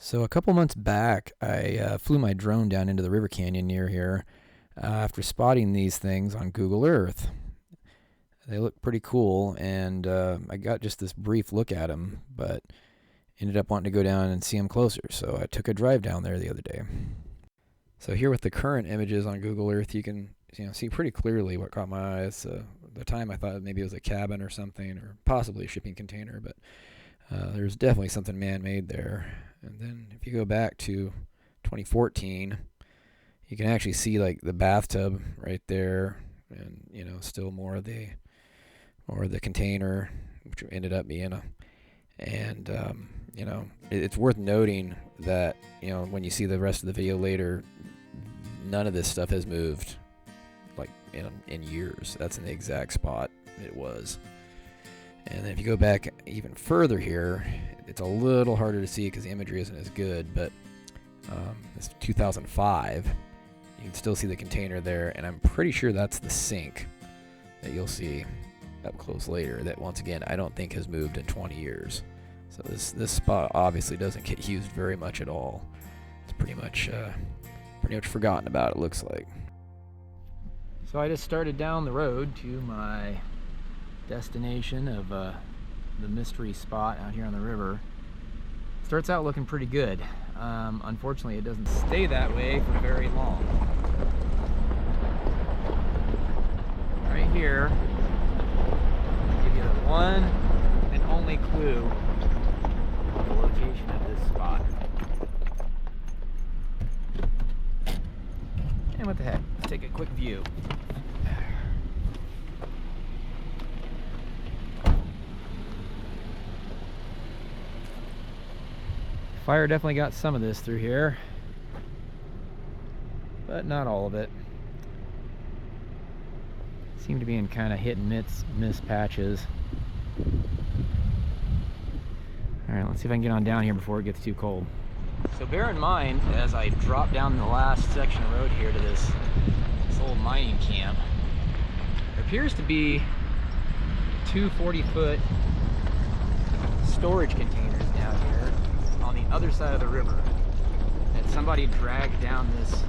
So a couple months back, I flew my drone down into the river canyon near here after spotting these things on Google Earth. They look pretty cool, and I got just this brief look at them, but ended up wanting to go down and see them closer. So I took a drive down there the other day. So here with the current images on Google Earth, you can see pretty clearly what caught my eye. The time I thought maybe it was a cabin or something, or possibly a shipping container, but there's definitely something man-made there. And then if you go back to 2014, you can actually see like the bathtub right there, and still more of the container, which ended up being a. And it's worth noting that when you see the rest of the video later, none of this stuff has moved like in years. That's in the exact spot it was. And then if you go back even further here, it's a little harder to see because the imagery isn't as good, but it's 2005. You can still see the container there, and I'm pretty sure that's the sink that you'll see up close later that, once again, I don't think has moved in 20 years. So this spot obviously doesn't get used very much at all. It's pretty much forgotten about, it looks like. So I just started down the road to my destination of the mystery spot out here on the river. Starts out looking pretty good. Unfortunately, it doesn't stay that way for very long. Right here, I'll give you the one and only clue of the location of this spot. And what the heck, let's take a quick view. Fire definitely got some of this through here, but not all of it. Seem to be in kind of hit and miss patches. Alright, let's see if I can get on down here before it gets too cold. So bear in mind, as I drop down the last section of road here to this old mining camp, there appears to be two 40-foot storage containers down here on the other side of the river that somebody dragged down this.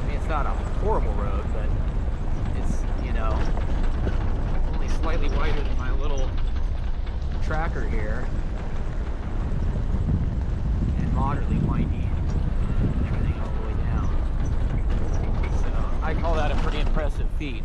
I mean, it's not a horrible road, but it's, only slightly wider than my little tracker here, and moderately windy and everything all the way down. So I call that a pretty impressive feat.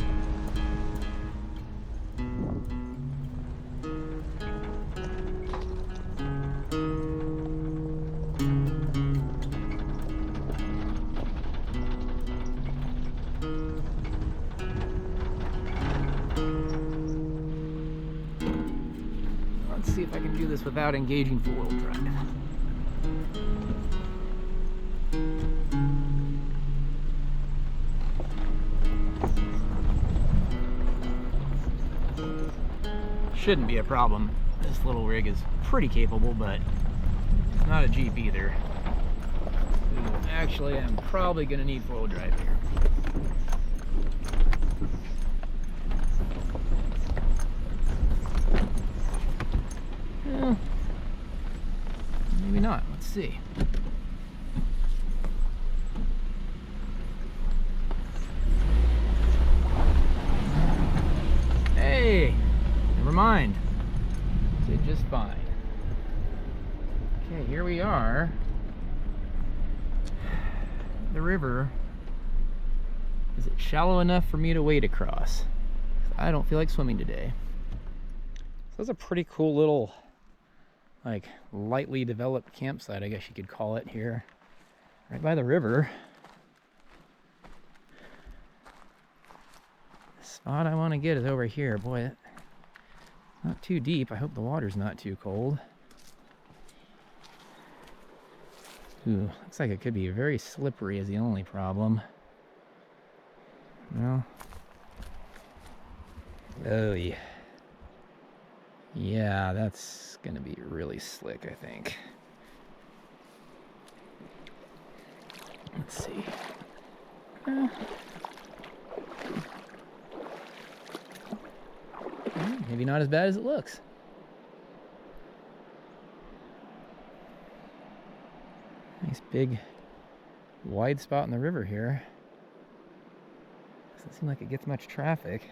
Let's see if I can do this without engaging four-wheel drive. Shouldn't be a problem. This little rig is pretty capable, but it's not a Jeep either. Ooh, actually, I'm probably going to need four-wheel drive here. Well, maybe not. Let's see. Hey! Never mind. Did just fine. Okay, here we are. The river. Is it shallow enough for me to wade across? I don't feel like swimming today. So that's a pretty cool little, like, lightly developed campsite, I guess you could call it, here, right by the river. The spot I want to get is over here. Boy, not too deep. I hope the water's not too cold. Ooh, looks like it could be very slippery is the only problem. Well, oh yeah. Yeah, that's gonna be really slick, I think. Let's see. Maybe not as bad as it looks. Nice big wide spot in the river here. Doesn't seem like it gets much traffic.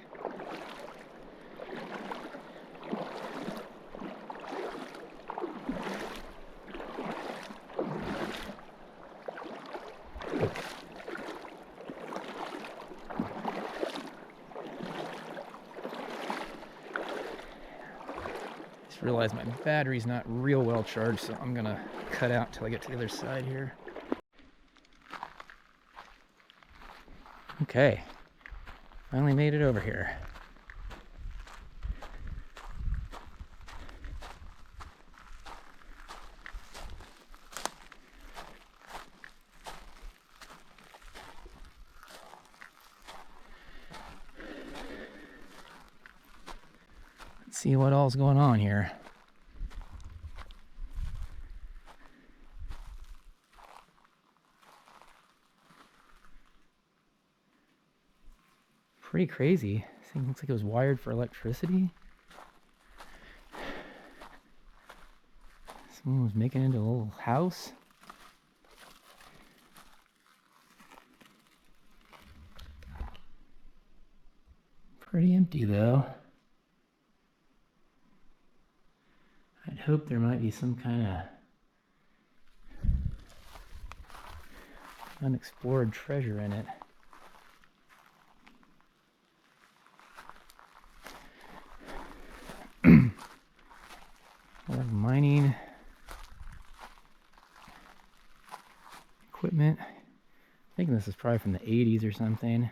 Just realized my battery's not real well charged, so I'm gonna cut out till I get to the other side here. Okay, finally made it over here. Let's see what all's going on here. Pretty crazy. This thing looks like it was wired for electricity. Someone was making it into a little house. Pretty empty though. I'd hope there might be some kind of unexplored treasure in it. A lot of mining equipment. I think this is probably from the 80s or something.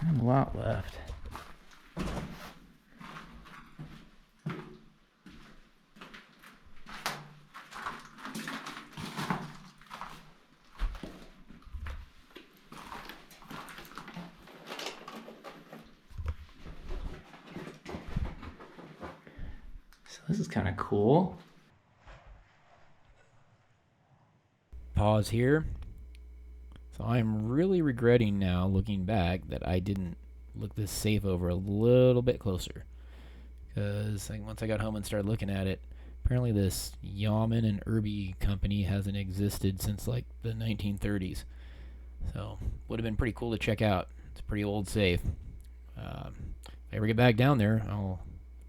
Not a lot left. So this is kind of cool. Pause here. So I'm really regretting now, looking back, that I didn't look this safe over a little bit closer. Because once I got home and started looking at it, apparently this Yaman and Irby company hasn't existed since like the 1930s. So would have been pretty cool to check out. It's a pretty old safe. If I ever get back down there, I'll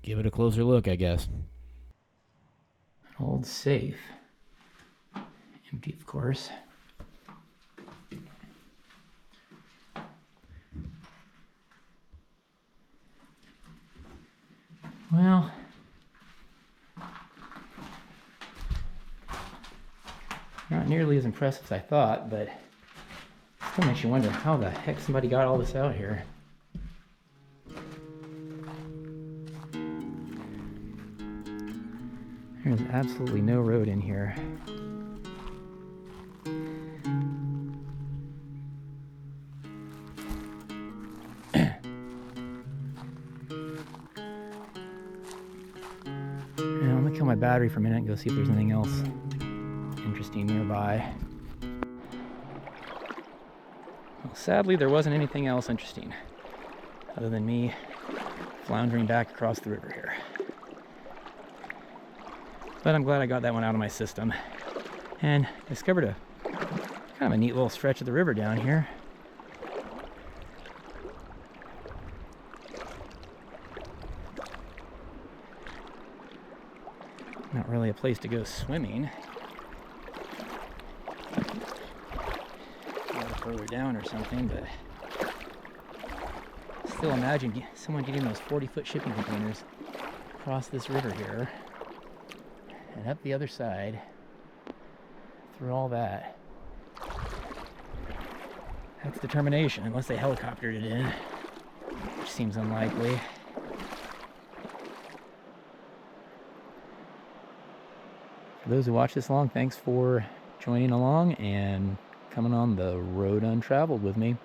give it a closer look, I guess. Old safe. Empty, of course. Well, not nearly as impressive as I thought, but still makes you wonder how the heck somebody got all this out here. There's absolutely no road in here. Now, let me kill my battery for a minute and go see if there's anything else interesting nearby. Well, sadly, there wasn't anything else interesting other than me floundering back across the river here. But I'm glad I got that one out of my system and discovered a kind of a neat little stretch of the river down here. Not really a place to go swimming. A little further down or something, but still imagine someone getting those 40-foot shipping containers across this river here and up the other side through all that. That's determination, unless they helicoptered it in, which seems unlikely. For those who watch this long, thanks for joining along and coming on the road untraveled with me.